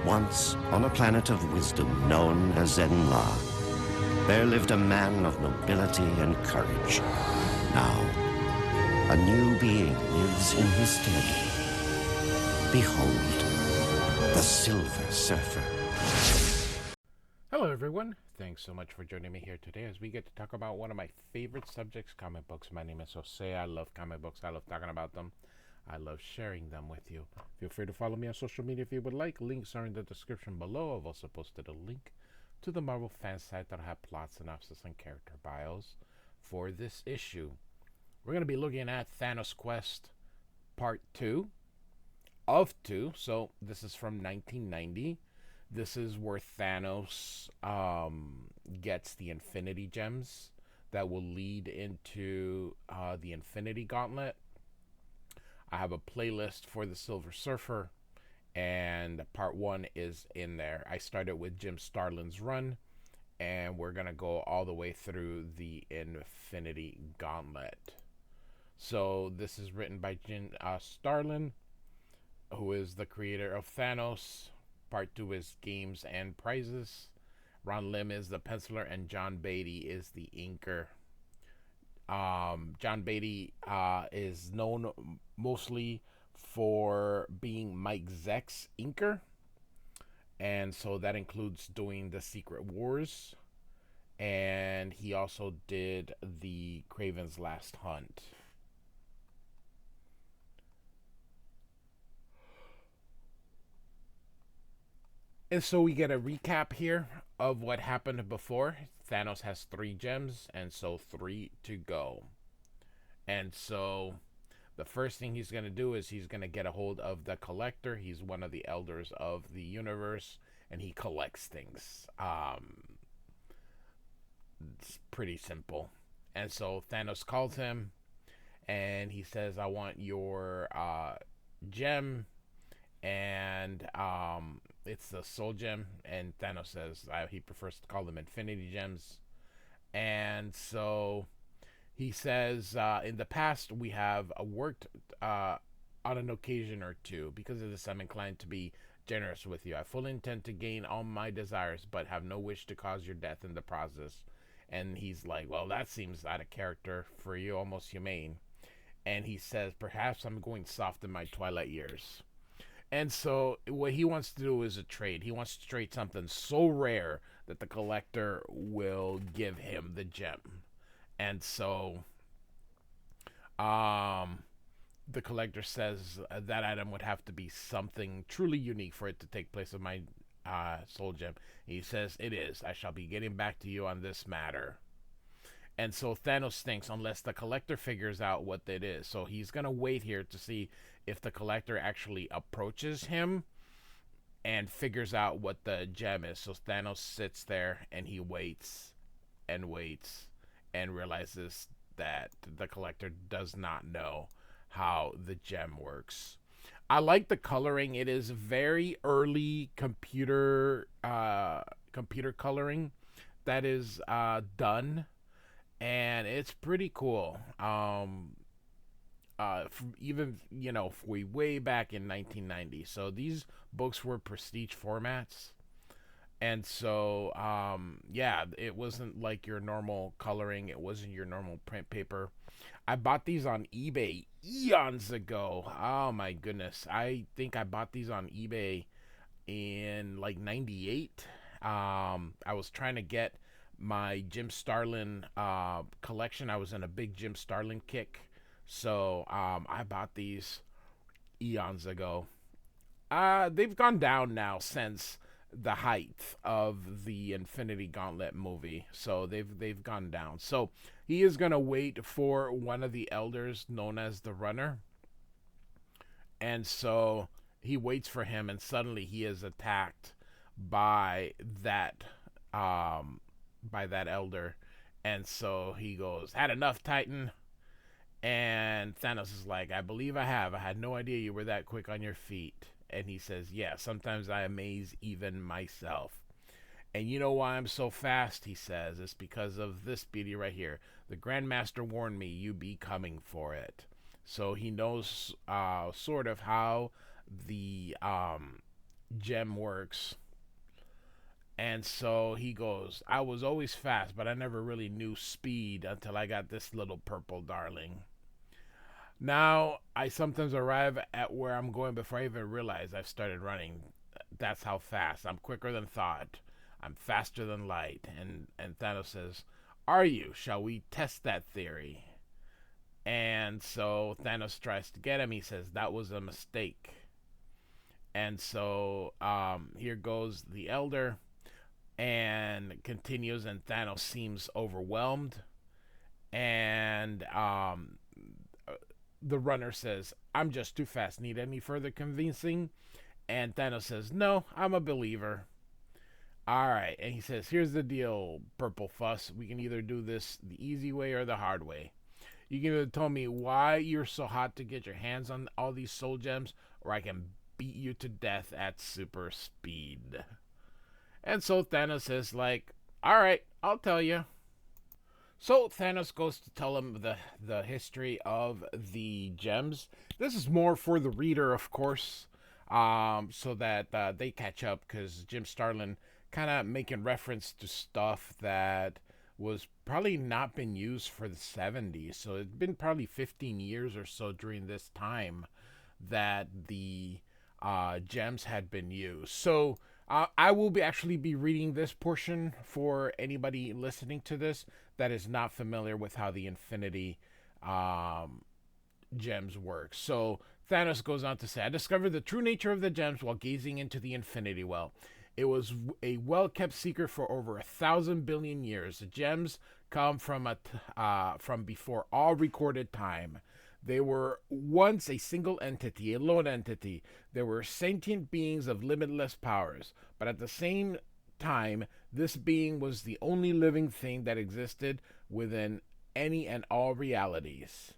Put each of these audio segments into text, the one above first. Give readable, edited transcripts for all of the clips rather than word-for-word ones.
Once, on a planet of wisdom known as Zenla, there lived a man of nobility and courage. Now, a new being lives in his stead. Behold, the Silver Surfer. Hello everyone, thanks so much for joining me here today as we get to talk about one of my favorite subjects, comic books. My name is Jose. I love comic books. I love talking about them. I love sharing them with you. Feel free to follow me on social media if you would like. Links are in the description below. I've also posted a link to the Marvel fan site that have plot synopsis and character bios for this issue. We're going to be looking at Thanos Quest Part 2 of 2. So this is from 1990. This is where Thanos gets the Infinity Gems that will lead into the Infinity Gauntlet. I have a playlist for the Silver Surfer, and part 1 is in there. I started with Jim Starlin's run, and we're going to go all the way through the Infinity Gauntlet. So this is written by Jim Starlin, who is the creator of Thanos. Part 2 is Games and Prizes. Ron Lim is the penciler, and John Beatty is the inker. John Beatty is known mostly for being Mike Zeck's inker, and so that includes doing the Secret Wars, and he also did the Kraven's Last Hunt. And so we get a recap here of what happened before. Thanos has 3 gems, and so 3 to go. And so the first thing he's going to do is he's going to get a hold of the Collector. He's one of the elders of the universe, and he collects things. It's pretty simple. And so Thanos calls him, and he says, I want your gem, and it's the soul gem. And Thanos says he prefers to call them infinity gems. And so he says, in the past we have worked on an occasion or two. Because of this, I'm inclined to be generous with you. I fully intend to gain all my desires, but have no wish to cause your death in the process. And he's like, well, that seems out of character for you, almost humane. And he says, perhaps I'm going soft in my twilight years. And so what he wants to do is a trade. He wants to trade something so rare that the Collector will give him the gem. And so the Collector says that item would have to be something truly unique for it to take place of my soul gem. He says, it is. I shall be getting back to you on this matter. And so Thanos thinks, unless the Collector figures out what it is. So he's going to wait here to see if the Collector actually approaches him and figures out what the gem is. So Thanos sits there and he waits and waits and realizes that the Collector does not know how the gem works. I like the coloring. It is very early computer coloring that is done. And it's pretty cool. Even, way back in 1990. So these books were prestige formats. And so, it wasn't like your normal coloring. It wasn't your normal print paper. I bought these on eBay eons ago. Oh my goodness. I think I bought these on eBay in like 98. I was trying to get my Jim Starlin collection. I was in a big Jim Starlin kick, so I bought these eons ago. They've gone down now since the height of the Infinity Gauntlet movie, so they've gone down. So he is gonna wait for one of the elders known as the Runner, and so he waits for him, and suddenly he is attacked by that elder. And so he goes, had enough, Titan? And Thanos is like, I believe I have. I had no idea you were that quick on your feet. And he says, yeah, sometimes I amaze even myself. And you know why I'm so fast, he says. It's because of this Beatty right here. The Grandmaster warned me you be coming for it. So he knows sort of how the gem works. And so he goes, I was always fast, but I never really knew speed until I got this little purple darling. Now I sometimes arrive at where I'm going before I even realize I've started running. That's how fast. I'm quicker than thought. I'm faster than light. And Thanos says, are you? Shall we test that theory? And so Thanos tries to get him. He says, that was a mistake. And so here goes the Elder and continues, and Thanos seems overwhelmed. And the runner says, I'm just too fast. Need any further convincing? And Thanos says, no, I'm a believer. All right. And he says, here's the deal, Purple Fuss. We can either do this the easy way or the hard way. You can either tell me why you're so hot to get your hands on all these soul gems, or I can beat you to death at super speed. And so Thanos is like, all right, I'll tell you. So Thanos goes to tell him the history of the gems. This is more for the reader, of course, so that they catch up, because Jim Starlin kind of making reference to stuff that was probably not been used for the 70s. So it's been probably 15 years or so during this time that the gems had been used. So I will actually be reading this portion for anybody listening to this that is not familiar with how the Infinity gems work. So Thanos goes on to say, I discovered the true nature of the gems while gazing into the Infinity Well. It was a well-kept secret for over 1,000 billion years. The gems come from before all recorded time. They were once a single entity, a lone entity. They were sentient beings of limitless powers. But at the same time, this being was the only living thing that existed within any and all realities.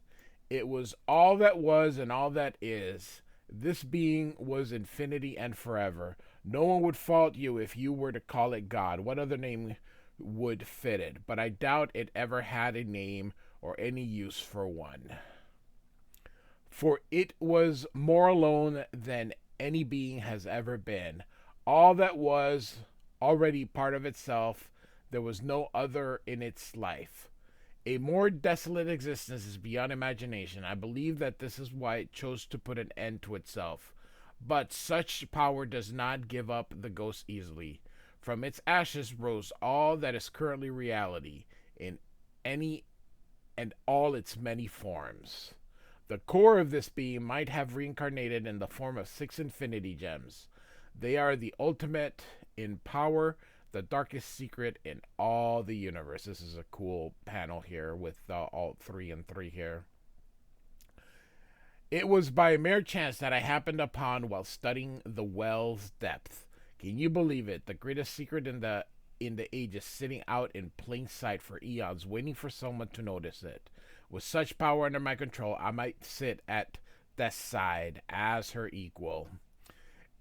It was all that was and all that is. This being was infinity and forever. No one would fault you if you were to call it God. What other name would fit it? But I doubt it ever had a name or any use for one. For it was more alone than any being has ever been. All that was already part of itself. There was no other in its life. A more desolate existence is beyond imagination. I believe that this is why it chose to put an end to itself. But such power does not give up the ghost easily. From its ashes rose all that is currently reality in any and all its many forms. The core of this being might have reincarnated in the form of 6 infinity gems. They are the ultimate in power, the darkest secret in all the universe. This is a cool panel here with all 3 and 3 here. It was by mere chance that I happened upon while studying the well's depth. Can you believe it? The greatest secret in the ages sitting out in plain sight for eons, waiting for someone to notice it. With such power under my control, I might sit at Death's side as her equal.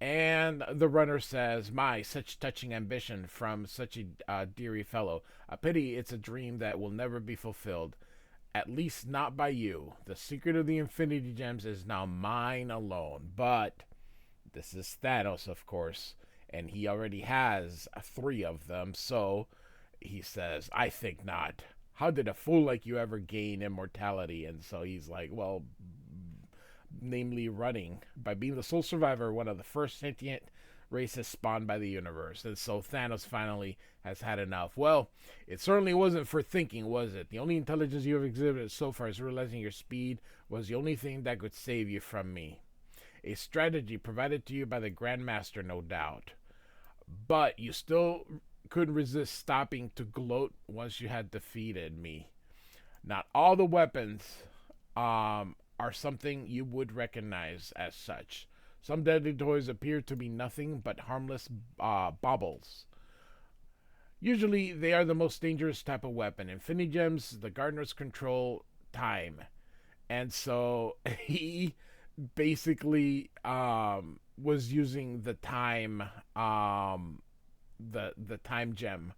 And the runner says, my, such touching ambition from such a dearie fellow. A pity it's a dream that will never be fulfilled. At least not by you. The secret of the Infinity Gems is now mine alone. But this is Thanos, of course, and he already has 3 of them. So he says, I think not. How did a fool like you ever gain immortality? And so he's like, well, namely running. By being the sole survivor, one of the first sentient races spawned by the universe. And so Thanos finally has had enough. Well, it certainly wasn't for thinking, was it? The only intelligence you have exhibited so far is realizing your speed was the only thing that could save you from me. A strategy provided to you by the Grand Master, no doubt. But you still couldn't resist stopping to gloat once you had defeated me. Not all the weapons are something you would recognize as such. Some deadly toys appear to be nothing but harmless baubles. Usually, they are the most dangerous type of weapon. Infinity Gems, the gardeners control time. And so he basically was using the time, the time gem.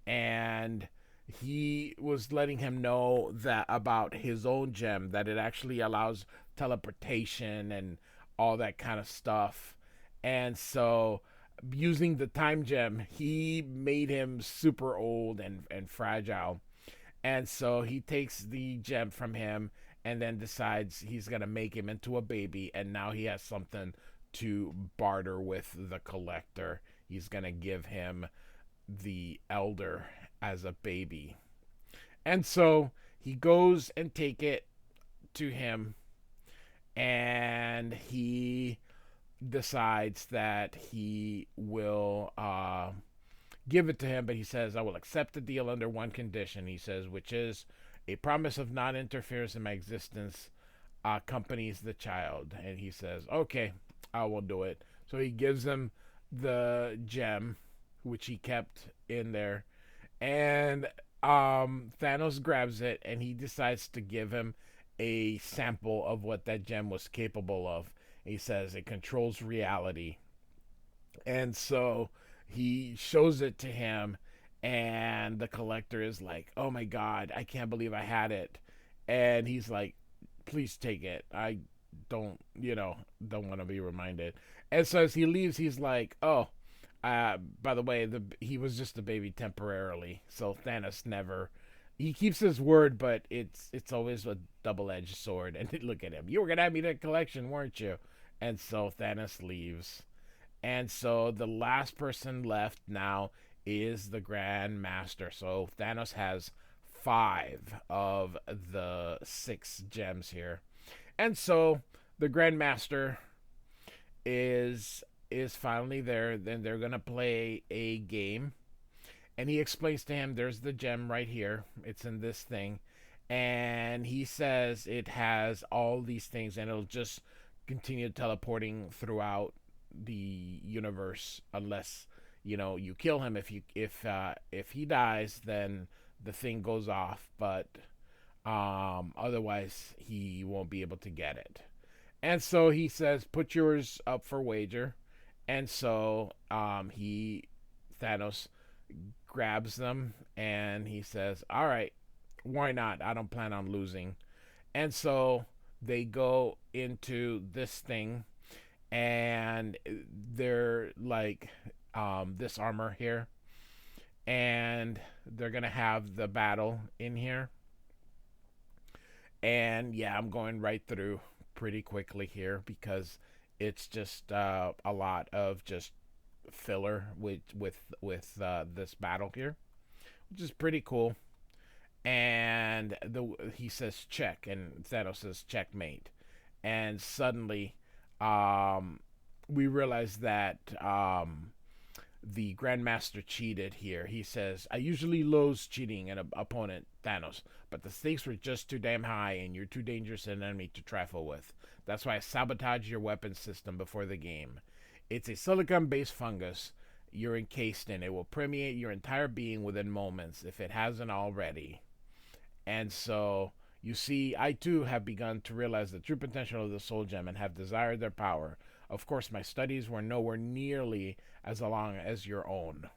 And he was letting him know that about his own gem, that it actually allows teleportation and all that kind of stuff. And so, using the time gem, he made him super old and fragile. And so he takes the gem from him and then decides he's going to make him into a baby. And now he has something to barter with the collector. He's going to give him the elder as a baby. And so he goes and take it to him, and he decides that he will give it to him, but he says, I will accept the deal under one condition, he says, which is a promise of non interference in my existence accompanies the child. And he says, okay, I will do it. So he gives him the gem, which he kept in there. And Thanos grabs it and he decides to give him a sample of what that gem was capable of. He says it controls reality. And so he shows it to him, and the collector is like, oh my god, I can't believe I had it. And he's like, please take it. I don't want to be reminded. And so as he leaves, he's like, oh, by the way, he was just a baby temporarily. So Thanos never. He keeps his word, but it's always a double-edged sword. And look at him. You were gonna have me that collection, weren't you? And so Thanos leaves. And so the last person left now is the Grand Master. So Thanos has 5 of the 6 gems here. And so the Grand Master is finally there. Then they're gonna play a game, and he explains to him, there's the gem right here, it's in this thing, and he says it has all these things and it'll just continue teleporting throughout the universe unless you kill him. If he dies, then the thing goes off, but otherwise he won't be able to get it. And so he says, put yours up for wager. And so Thanos grabs them and he says, all right, why not? I don't plan on losing. And so they go into this thing, and they're like this armor here, and they're gonna have the battle in here. And yeah, I'm going right through pretty quickly here because it's just a lot of just filler with this battle here, which is pretty cool. And he says check, and Thanos says checkmate, and suddenly we realize that the Grandmaster cheated here. He says, I usually lose cheating an opponent, Thanos, but the stakes were just too damn high and you're too dangerous an enemy to trifle with. That's why I sabotaged your weapon system before the game. It's a silicon-based fungus you're encased in. It will permeate your entire being within moments if it hasn't already. And so, you see, I too have begun to realize the true potential of the Soul Gem and have desired their power. Of course, my studies were nowhere nearly as long as your own.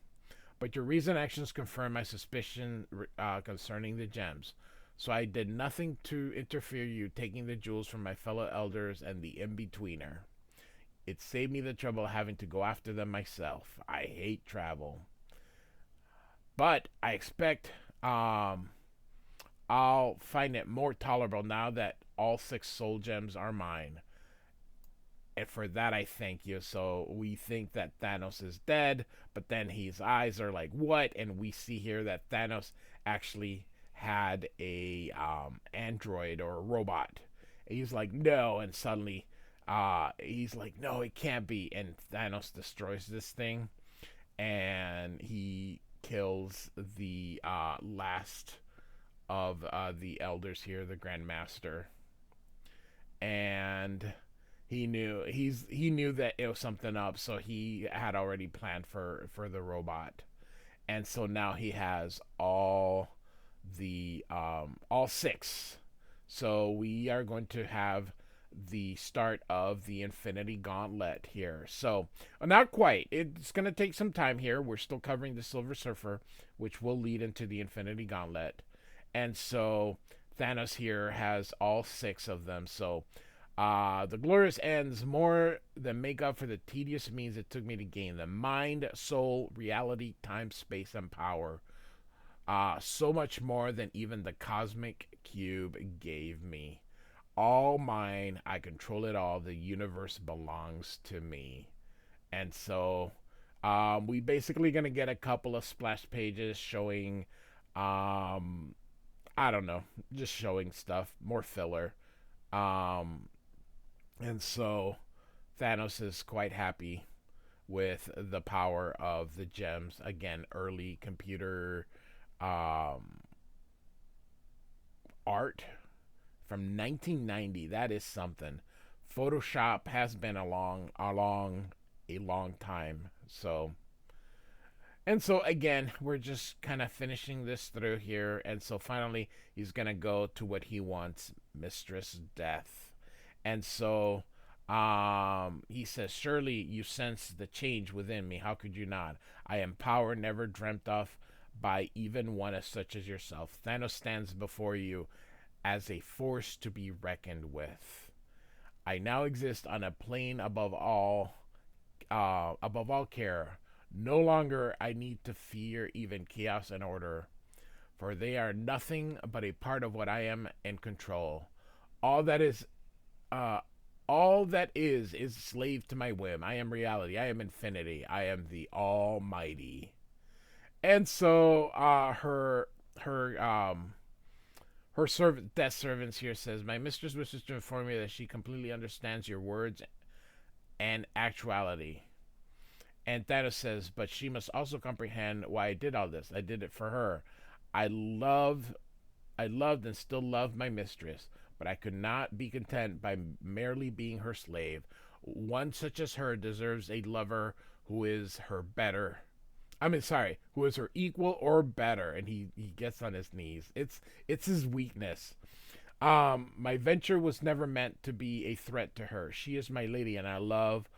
But your recent actions confirm my suspicion concerning the gems. So I did nothing to interfere you taking the jewels from my fellow elders and the in-betweener. It saved me the trouble of having to go after them myself. I hate travel. But I expect I'll find it more tolerable now that all 6 soul gems are mine. And for that, I thank you. So we think that Thanos is dead, but then his eyes are like, what? And we see here that Thanos actually had a android or a robot. And he's like, no. And suddenly he's like, no, it can't be. And Thanos destroys this thing. And he kills the last of the elders here, the Grand Master. And he knew that it was something up, so he had already planned for the robot. And so now he has all 6. So we are going to have the start of the Infinity Gauntlet here. So not quite. It's going to take some time here. We're still covering the Silver Surfer, which will lead into the Infinity Gauntlet. And so Thanos here has all 6 of them. So The glorious ends more than make up for the tedious means it took me to gain them. Mind, soul, reality, time, space, and power. So much more than even the cosmic cube gave me. All mine, I control it all. The universe belongs to me. And so we basically gonna get a couple of splash pages showing I don't know, just showing stuff, more filler. Um and so Thanos is quite happy with the power of the gems. Again, early computer um art from 1990. That is something. Photoshop has been a long time. So again, we're just kind of finishing this through here, and so finally he's gonna go to what he wants, Mistress Death, and so he says, "Surely you sense the change within me. How could you not? I am power never dreamt of by even one as such as yourself. Thanos stands before you as a force to be reckoned with. I now exist on a plane above all care. No longer I need to fear even chaos and order, for they are nothing but a part of what I am in control. All that is, uh, all that is slave to my whim. I am reality. I am infinity. I am the Almighty." And so, her servant, death servants here says, "My mistress wishes to inform you that she completely understands your words and actuality." And Thanos says, "But she must also comprehend why I did all this. I did it for her. I love, I loved and still love my mistress, but I could not be content by merely being her slave. One such as her deserves a lover who is her better. Who is her equal or better." And he gets on his knees. It's his weakness. My venture was never meant to be a threat to her. She is my lady, and I love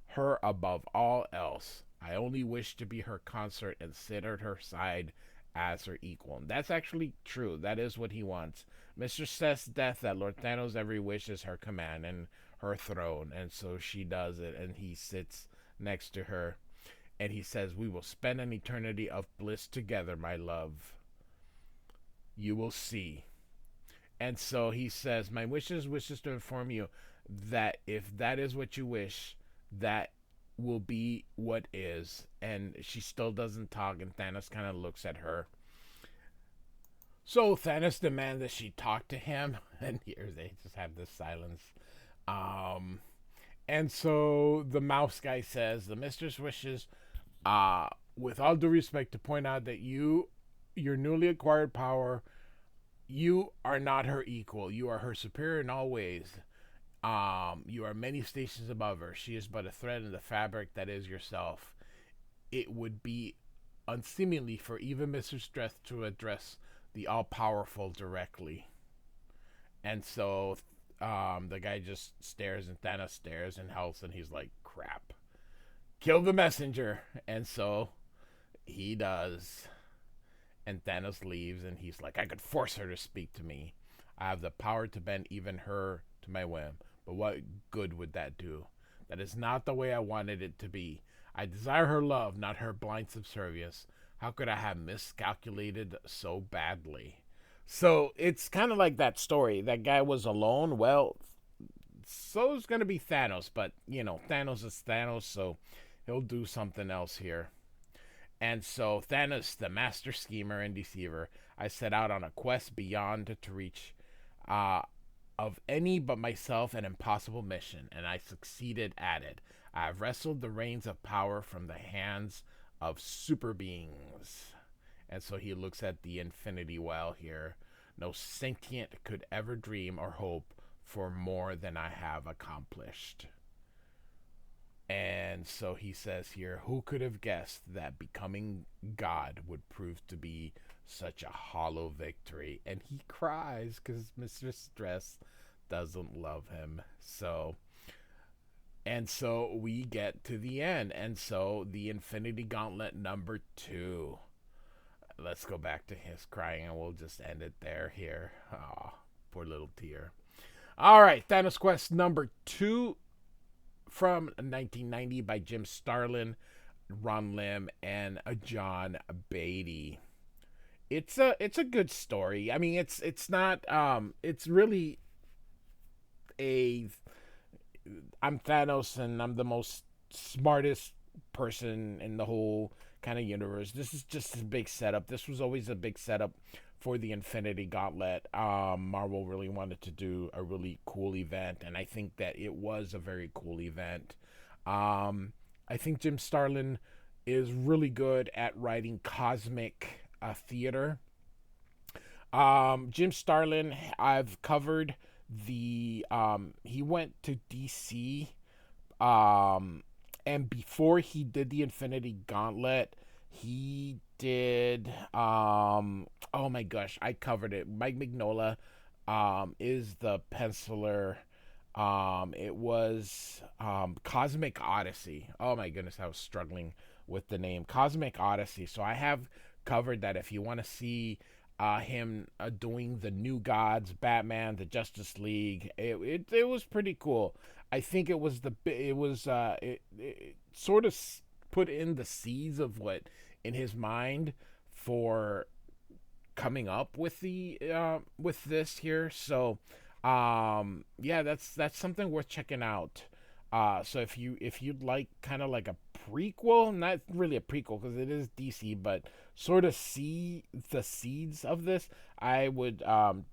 her above all else. I only wish to be her consort and sit at her side as her equal. And that's actually true. That is what he wants. Mr. says death that Lord Thanos' every wish is her command and her throne. And so she does it, and he sits next to her. And he says, "We will spend an eternity of bliss together, my love. You will see." And so he says, "My wishes to inform you that if that is what you wish, that will be what is." And she still doesn't talk, and Thanos kind of looks at her. So Thanos demands that she talk to him, and here they just have this silence. Um, and so the mouse guy says, "The mistress wishes, with all due respect, to point out that your newly acquired power, you are not her equal. You are her superior in all ways. You are many stations above her. She is but a thread in the fabric that is yourself. It would be unseemly for even Mr. Stress to address the all powerful directly." And so the guy just stares, and Thanos stares and howls, and he's like, "Crap. Kill the messenger." And so he does. And Thanos leaves, and he's like, "I could force her to speak to me. I have the power to bend even her to my whim. But what good would that do? That is not the way I wanted it to be. I desire her love, not her blind subservience. How could I have miscalculated so badly?" So it's kind of like that story. That guy was alone. Well, so's going to be Thanos. But, Thanos is Thanos, so he'll do something else here. And so Thanos, the master schemer and deceiver, I set out on a quest beyond to reach of any but myself an impossible mission, and I succeeded at it. I have wrestled the reins of power from the hands of super beings. And so he looks at the infinity well here. No sentient could ever dream or hope for more than I have accomplished. And so he says here, who could have guessed that becoming God would prove to be such a hollow victory? And he cries because Mr. Stress doesn't love him. And so we get to the end. And so the Infinity Gauntlet number 2. Let's go back to his crying, and we'll just end it there here. Aw, poor little tear. All right, Thanos Quest number 2 from 1990 by Jim Starlin, Ron Lim, and John Beatty. It's a good story. I mean, it's not it's really a I'm Thanos and I'm the most smartest person in the whole kind of universe. This is just a big setup. This was always a big setup for the Infinity Gauntlet. Marvel really wanted to do a really cool event, and I think that it was a very cool event. I think Jim Starlin is really good at writing cosmic theater. Jim Starlin, I've covered he went to DC, um, and before he did the Infinity Gauntlet, he did, oh my gosh, I covered it. Mike Mignola, is the penciler. It was, Cosmic Odyssey. Oh my goodness, I was struggling with the name Cosmic Odyssey. So I have covered that. If you want to see him doing the New Gods, Batman, the Justice League, it was pretty cool. I think it sort of put in the seeds of what in his mind for coming up with the with this here. So yeah, that's something worth checking out. So if you'd like kind of like a prequel, not really a prequel because it is DC, but sort of see the seeds of this, I would on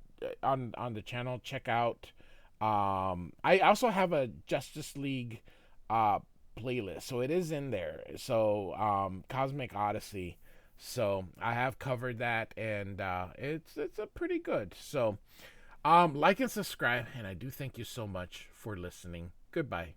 the channel check out. I also have a Justice League uh playlist, so it is in there. So Cosmic Odyssey. So I have covered that, and it's a pretty good. So like and subscribe, and I do thank you so much for listening. Goodbye.